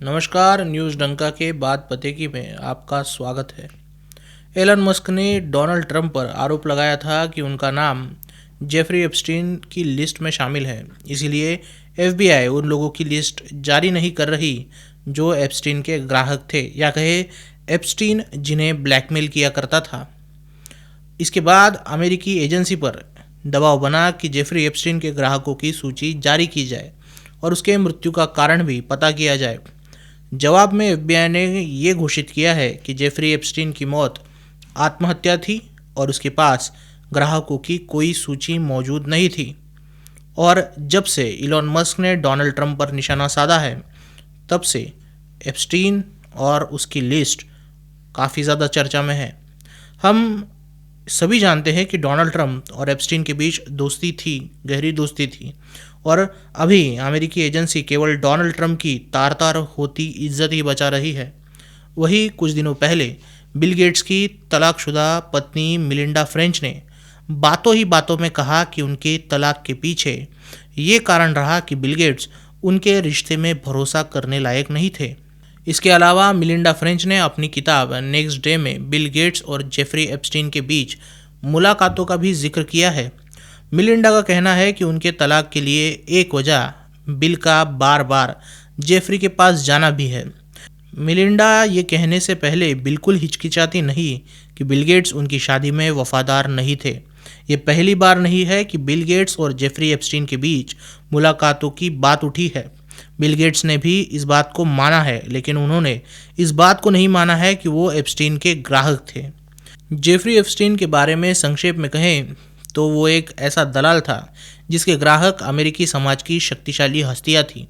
नमस्कार, न्यूज़ डंका के बाद पते की में आपका स्वागत है। एलन मस्क ने डोनाल्ड ट्रंप पर आरोप लगाया था कि उनका नाम जेफरी एप्स्टीन की लिस्ट में शामिल है, इसीलिए एफबीआई उन लोगों की लिस्ट जारी नहीं कर रही जो एप्स्टीन के ग्राहक थे, या कहे एप्स्टीन जिन्हें ब्लैकमेल किया करता था। इसके बाद अमेरिकी एजेंसी पर दबाव बना कि जेफरी एप्स्टीन के ग्राहकों की सूची जारी की जाए और उसके मृत्यु का कारण भी पता किया जाए। जवाब में एफबीआई ने ये घोषित किया है कि जेफरी एप्स्टीन की मौत आत्महत्या थी और उसके पास ग्राहकों की कोई सूची मौजूद नहीं थी। और जब से इलॉन मस्क ने डोनाल्ड ट्रंप पर निशाना साधा है, तब से एप्स्टीन और उसकी लिस्ट काफ़ी ज़्यादा चर्चा में है। हम सभी जानते हैं कि डोनाल्ड ट्रंप और एप्स्टीन के बीच दोस्ती थी, गहरी दोस्ती थी, और अभी अमेरिकी एजेंसी केवल डोनाल्ड ट्रंप की तार तार होती इज्जत ही बचा रही है। वही कुछ दिनों पहले बिल गेट्स की तलाकशुदा पत्नी मिलिंडा फ्रेंच ने बातों ही बातों में कहा कि उनके तलाक के पीछे ये कारण रहा कि बिल गेट्स उनके रिश्ते में भरोसा करने लायक नहीं थे। इसके अलावा मिलिंडा फ्रेंच ने अपनी किताब नेक्स्ट डे में बिल गेट्स और जेफरी एप्स्टीन के बीच मुलाकातों का भी जिक्र किया है। मिलिंडा का कहना है कि उनके तलाक के लिए एक वजह बिल का बार बार जेफरी के पास जाना भी है। मिलिंडा ये कहने से पहले बिल्कुल हिचकिचाती नहीं कि बिल गेट्स उनकी शादी में वफादार नहीं थे। ये पहली बार नहीं है कि बिल गेट्स और जेफरी एप्स्टीन के बीच मुलाकातों की बात उठी है। बिल गेट्स ने भी इस बात को माना है, लेकिन उन्होंने इस बात को नहीं माना है कि वो एप्स्टीन के ग्राहक थे। जेफरी एप्स्टीन के बारे में संक्षेप में कहें तो वो एक ऐसा दलाल था जिसके ग्राहक अमेरिकी समाज की शक्तिशाली हस्तियां थीं।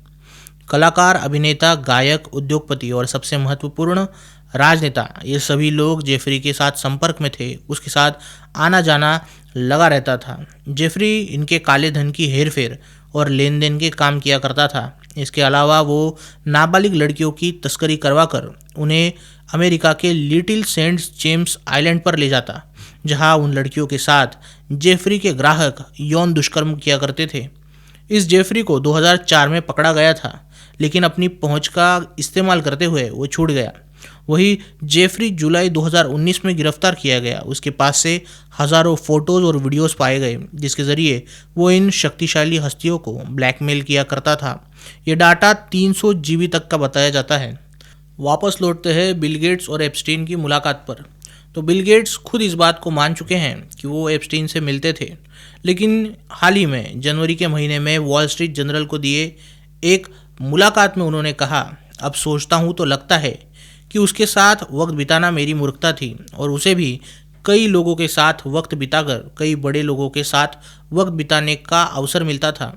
कलाकार, अभिनेता, गायक, उद्योगपति और सबसे महत्वपूर्ण राजनेता, ये सभी लोग जेफरी के साथ संपर्क में थे। उसके साथ आना जाना लगा रहता था। जेफरी इनके काले धन की हेरफेर और लेन देन के काम किया करता था। इसके अलावा वो नाबालिग लड़कियों की तस्करी करवाकर उन्हें अमेरिका के लिटिल सेंट जेम्स आइलैंड पर ले जाता, जहां उन लड़कियों के साथ जेफरी के ग्राहक यौन दुष्कर्म किया करते थे। इस जेफरी को 2004 में पकड़ा गया था, लेकिन अपनी पहुंच का इस्तेमाल करते हुए वो छूट गया। वही जेफरी जुलाई 2019 में गिरफ्तार किया गया। उसके पास से हज़ारों फोटोज़ और वीडियोस पाए गए, जिसके ज़रिए वो इन शक्तिशाली हस्तियों को ब्लैकमेल किया करता था। ये डाटा 300 जीबी तक का बताया जाता है। वापस लौटते हैं बिल गेट्स और एप्स्टीन की मुलाकात पर। तो बिल गेट्स खुद इस बात को मान चुके हैं कि वो एप्स्टीन से मिलते थे, लेकिन हाल ही में जनवरी के महीने में वॉल स्ट्रीट जर्नल को दिए एक मुलाकात में उन्होंने कहा, अब सोचता हूँ तो लगता है कि उसके साथ वक्त बिताना मेरी मूर्खता थी, और उसे भी कई लोगों के साथ वक्त बिताकर कई बड़े लोगों के साथ वक्त बिताने का अवसर मिलता था।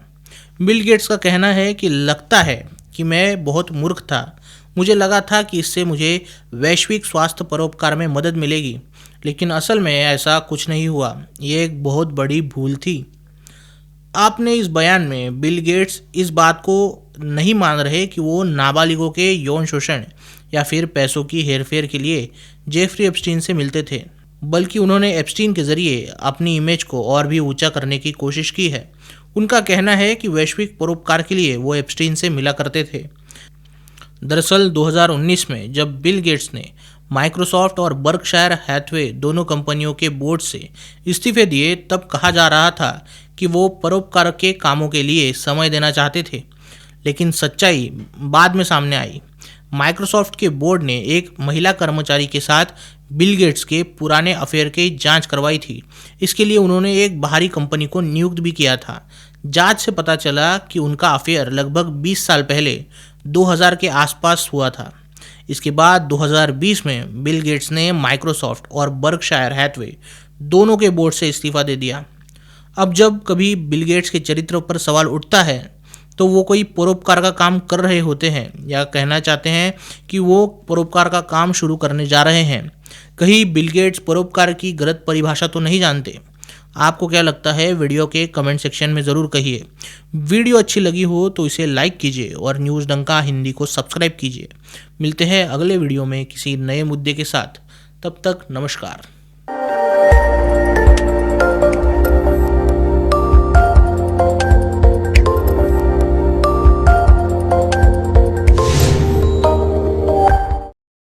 बिल गेट्स का कहना है कि लगता है कि मैं बहुत मूर्ख था। मुझे लगा था कि इससे मुझे वैश्विक स्वास्थ्य परोपकार में मदद मिलेगी, लेकिन असल में ऐसा कुछ नहीं हुआ। ये एक बहुत बड़ी भूल थी। आपने इस बयान में बिल गेट्स इस बात को नहीं मान रहे कि वो नाबालिगों के यौन शोषण या फिर पैसों की हेरफेर के लिए जेफरी एप्स्टीन से मिलते थे, बल्कि उन्होंने एप्स्टीन के जरिए अपनी इमेज को और भी ऊंचा करने की कोशिश की है। उनका कहना है कि वैश्विक परोपकार के लिए वो एप्स्टीन से मिला करते थे। दरअसल 2019 में जब बिल गेट्स ने माइक्रोसॉफ्ट और बर्कशायर हैथवे दोनों कंपनियों के बोर्ड से इस्तीफे दिए, तब कहा जा रहा था कि वो परोपकार के कामों के लिए समय देना चाहते थे, लेकिन सच्चाई बाद में सामने आई। माइक्रोसॉफ्ट के बोर्ड ने एक महिला कर्मचारी के साथ बिल गेट्स के पुराने अफेयर की जांच करवाई थी। इसके लिए उन्होंने एक बाहरी कंपनी को नियुक्त भी किया था। जांच से पता चला कि उनका अफेयर लगभग 20 साल पहले 2000 के आसपास हुआ था। इसके बाद 2020 में बिल गेट्स ने माइक्रोसॉफ्ट और बर्कशायर हैथवे दोनों के बोर्ड से इस्तीफा दे दिया। अब जब कभी बिल गेट्स के चरित्र पर सवाल उठता है तो वो कोई परोपकार का काम कर रहे होते हैं, या कहना चाहते हैं कि वो परोपकार का काम शुरू करने जा रहे हैं। कहीं बिल गेट्स परोपकार की गलत परिभाषा तो नहीं जानते? आपको क्या लगता है? वीडियो के कमेंट सेक्शन में ज़रूर कहिए। वीडियो अच्छी लगी हो तो इसे लाइक कीजिए और न्यूज़ डंका हिंदी को सब्सक्राइब कीजिए। मिलते हैं अगले वीडियो में किसी नए मुद्दे के साथ। तब तक नमस्कार।